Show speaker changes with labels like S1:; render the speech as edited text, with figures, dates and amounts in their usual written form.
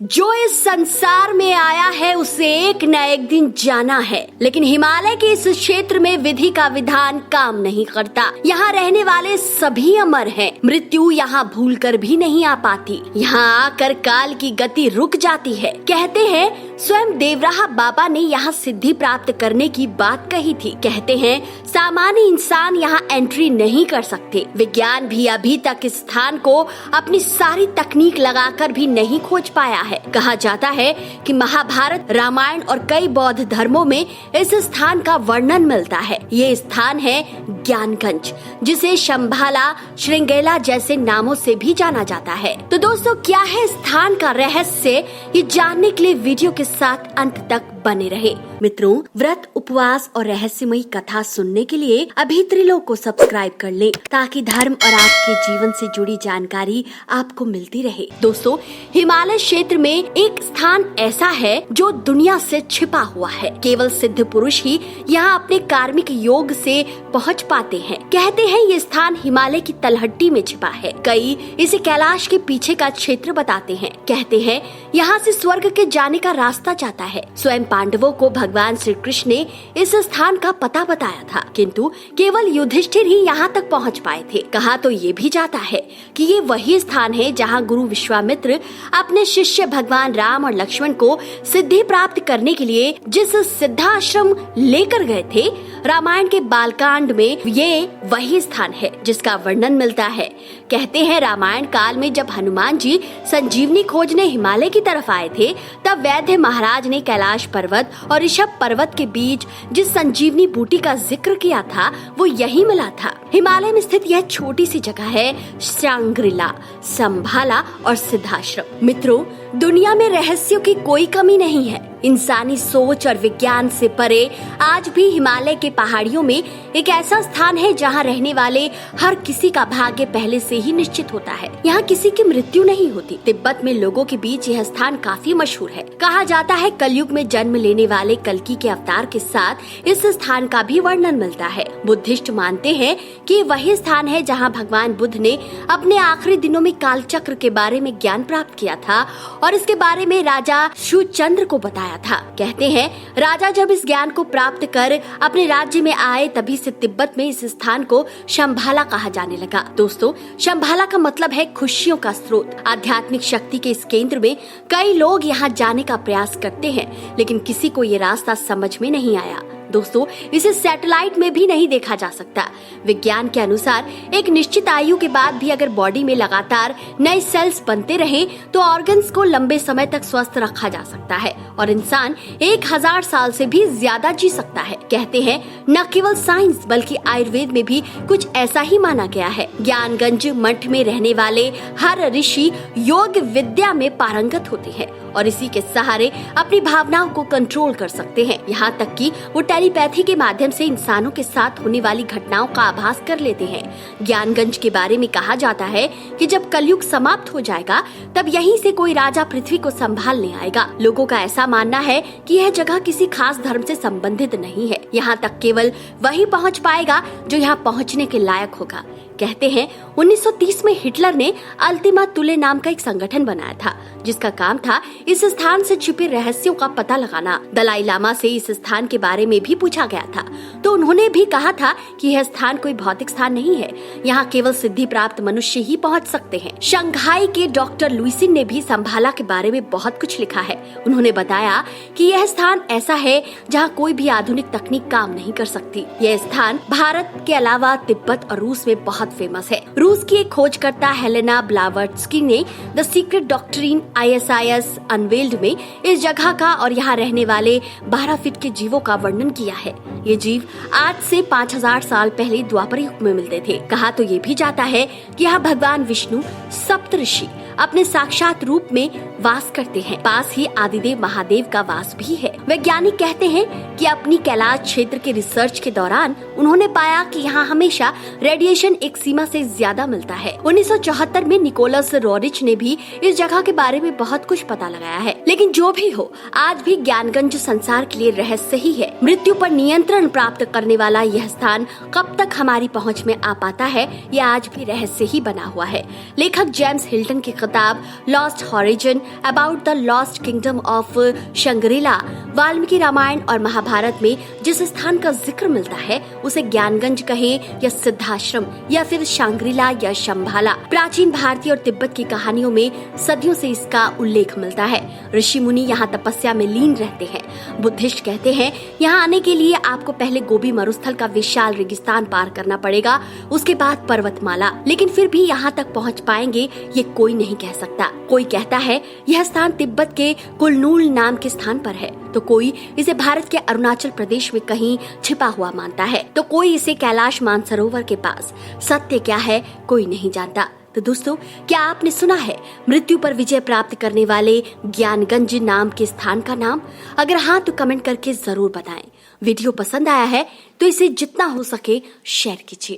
S1: जो इस संसार में आया है उसे एक न एक दिन जाना है, लेकिन हिमालय के इस क्षेत्र में विधि का विधान काम नहीं करता। यहाँ रहने वाले सभी अमर हैं। मृत्यु यहाँ भूलकर भी नहीं आ पाती। यहाँ आकर काल की गति रुक जाती है। कहते हैं स्वयं देवराहा बाबा ने यहाँ सिद्धि प्राप्त करने की बात कही थी। कहते हैं सामान्य इंसान यहाँ एंट्री नहीं कर सकते। विज्ञान भी अभी तक इस स्थान को अपनी सारी तकनीक लगाकर भी नहीं खोज पाया है। कहा जाता है कि महाभारत, रामायण और कई बौद्ध धर्मों में इस स्थान का वर्णन मिलता है। ये स्थान है ज्ञानगंज, जिसे शंभाला, श्रृंगेला जैसे नामों से भी जाना जाता है। तो दोस्तों, क्या है स्थान का रहस्य, ये जानने के लिए वीडियो के साथ अंत तक बने रहे। मित्रों, व्रत, उपवास और रहस्यमयी कथा सुनने के लिए अभी त्रिलोक को सब्सक्राइब कर लें, ताकि धर्म और आपके जीवन से जुड़ी जानकारी आपको मिलती रहे। दोस्तों, हिमालय क्षेत्र में एक स्थान ऐसा है जो दुनिया से छिपा हुआ है। केवल सिद्ध पुरुष ही यहाँ अपने कार्मिक योग से पहुँच पाते हैं। कहते हैं ये स्थान हिमालय की तलहटी में छिपा है। कई इसे कैलाश के पीछे का क्षेत्र बताते हैं। कहते हैं यहाँ से स्वर्ग के जाने का रास्ता जाता है। स्वयं पांडवों को भगवान श्री कृष्ण ने इस स्थान का पता बताया था, किंतु केवल युधिष्ठिर ही यहाँ तक पहुँच पाए थे। कहा तो ये भी जाता है कि ये वही स्थान है जहाँ गुरु विश्वामित्र अपने शिष्य भगवान राम और लक्ष्मण को सिद्धि प्राप्त करने के लिए जिस सिद्धाश्रम लेकर गए थे, रामायण के बालकांड में ये वही स्थान है जिसका वर्णन मिलता है। कहते हैं रामायण काल में जब हनुमान जी संजीवनी खोजने हिमालय की तरफ आए थे, तब वैद्य महाराज ने कैलाश पर्वत और ऋषभ पर्वत के बीच जिस संजीवनी बूटी का जिक्र किया था, वो यही मिला था। हिमालय में स्थित यह छोटी सी जगह है श्रृंगेला, शंभाला और सिद्धाश्रम। मित्रों, दुनिया में रहस्यों की कोई कमी नहीं है। इंसानी सोच और विज्ञान से परे आज भी हिमालय के पहाड़ियों में एक ऐसा स्थान है जहां रहने वाले हर किसी का भाग्य पहले से ही निश्चित होता है। यहाँ किसी की मृत्यु नहीं होती। तिब्बत में लोगों के बीच यह स्थान काफी मशहूर है। कहा जाता है कलयुग में जन्म लेने वाले कल्कि के अवतार के साथ इस स्थान का भी वर्णन मिलता है। बुद्धिस्ट मानते हैं कि वही स्थान है जहाँ भगवान बुद्ध ने अपने आखिरी दिनों में काल चक्र के बारे में ज्ञान प्राप्त किया था और इसके बारे में राजा शूचंद्र को बताया था। कहते हैं राजा जब इस ज्ञान को प्राप्त कर अपने राज्य में आए, तभी से तिब्बत में इस स्थान को शंभाला कहा जाने लगा। दोस्तों, शंभाला का मतलब है खुशियों का स्रोत। आध्यात्मिक शक्ति के इस केंद्र में कई लोग यहाँ जाने का प्रयास करते हैं, लेकिन किसी को ये रास्ता समझ में नहीं आया। दोस्तों, इसे सैटेलाइट में भी नहीं देखा जा सकता। विज्ञान के अनुसार एक निश्चित आयु के बाद भी अगर बॉडी में लगातार नए सेल्स बनते रहे तो ऑर्गन्स को लंबे समय तक स्वस्थ रखा जा सकता है और इंसान 1000 साल से भी ज्यादा जी सकता है। कहते हैं न केवल साइंस बल्कि आयुर्वेद में भी कुछ ऐसा ही माना गया है। ज्ञानगंज मठ में रहने वाले हर ऋषि योग विद्या में पारंगत होते हैं और इसी के सहारे अपनी भावनाओं को कंट्रोल कर सकते हैं। यहाँ तक कि वो टेलीपैथी के माध्यम से इंसानों के साथ होने वाली घटनाओं का आभास कर लेते हैं। ज्ञानगंज के बारे में कहा जाता है कि जब कलयुग समाप्त हो जाएगा, तब यहीं से कोई राजा पृथ्वी को संभालने आएगा। लोगों का ऐसा मानना है कि यह जगह किसी खास धर्म से संबंधित नहीं है। यहाँ तक केवल वही पहुँच पाएगा जो यहाँ पहुँचने के लायक होगा। कहते हैं 1930 में हिटलर ने अल्टीमा तुले नाम का एक संगठन बनाया था, जिसका काम था इस स्थान से छिपे रहस्यों का पता लगाना। दलाई लामा से इस स्थान के बारे में भी पूछा गया था, तो उन्होंने भी कहा था कि यह स्थान कोई भौतिक स्थान नहीं है। यहाँ केवल सिद्धि प्राप्त मनुष्य ही पहुँच सकते हैं। शंघाई के डॉक्टर लुइसिन ने भी शंभाला के बारे में बहुत कुछ लिखा है। उन्होंने बताया कि यह स्थान ऐसा है जहाँ कोई भी आधुनिक तकनीक काम नहीं कर सकती। यह स्थान भारत के अलावा तिब्बत और रूस में बहुत फेमस है। रूस की एक खोजकर्ता हेलेना ब्लावत्स्की ने the secret doctrine ISIS unveiled में इस जगह का और यहाँ रहने वाले 12 फीट के जीवों का वर्णन किया है। ये जीव आज से 5000 साल पहले द्वापर युग में मिलते थे। कहा तो ये भी जाता है कि यहाँ भगवान विष्णु सप्तऋषि अपने साक्षात रूप में वास करते हैं। पास ही आदिदेव महादेव का वास भी है। वैज्ञानिक कहते हैं कि अपनी कैलाश क्षेत्र के रिसर्च के दौरान उन्होंने पाया कि यहाँ हमेशा रेडिएशन एक सीमा से ज्यादा मिलता है। 1974 में निकोलस रोरिच ने भी इस जगह के बारे में बहुत कुछ पता लगाया है। लेकिन जो भी हो, आज भी ज्ञानगंज संसार के लिए रहस्य ही है। मृत्यु पर नियंत्रण प्राप्त करने वाला यह स्थान कब तक हमारी पहुँच में आ पाता है, यह आज भी रहस्य ही बना हुआ है। लेखक जेम्स हिल्टन की किताब Lost Horizon about the lost kingdom of Shangri La. Valmiki Ramayana और महाभारत में जिस स्थान का जिक्र मिलता है उसे ज्ञानगंज कहें या सिद्धाश्रम या फिर शांग्रीला या शंभाला। प्राचीन भारतीय और तिब्बत की कहानियों में सदियों से इसका उल्लेख मिलता है। ऋषि मुनि यहाँ तपस्या में लीन रहते हैं। बुद्धिस्ट कहते हैं यहाँ आने के लिए आपको पहले गोबी मरुस्थल का विशाल रेगिस्तान पार करना पड़ेगा, उसके बाद पर्वतमाला, लेकिन फिर भी यहाँ तक पहुँच पाएंगे ये कोई नहीं कह सकता। कोई कहता है यह स्थान तिब्बत के कुलनूल नाम के स्थान पर है, तो कोई इसे भारत के अरुणाचल प्रदेश में कहीं छिपा हुआ मानता है, तो कोई इसे कैलाश मानसरोवर के पास। सत्य क्या है कोई नहीं जानता। तो दोस्तों, क्या आपने सुना है मृत्यु पर विजय प्राप्त करने वाले ज्ञानगंज नाम के स्थान का नाम? अगर हाँ तो कमेंट करके जरूर बताएं। वीडियो पसंद आया है तो इसे जितना हो सके शेयर कीजिए।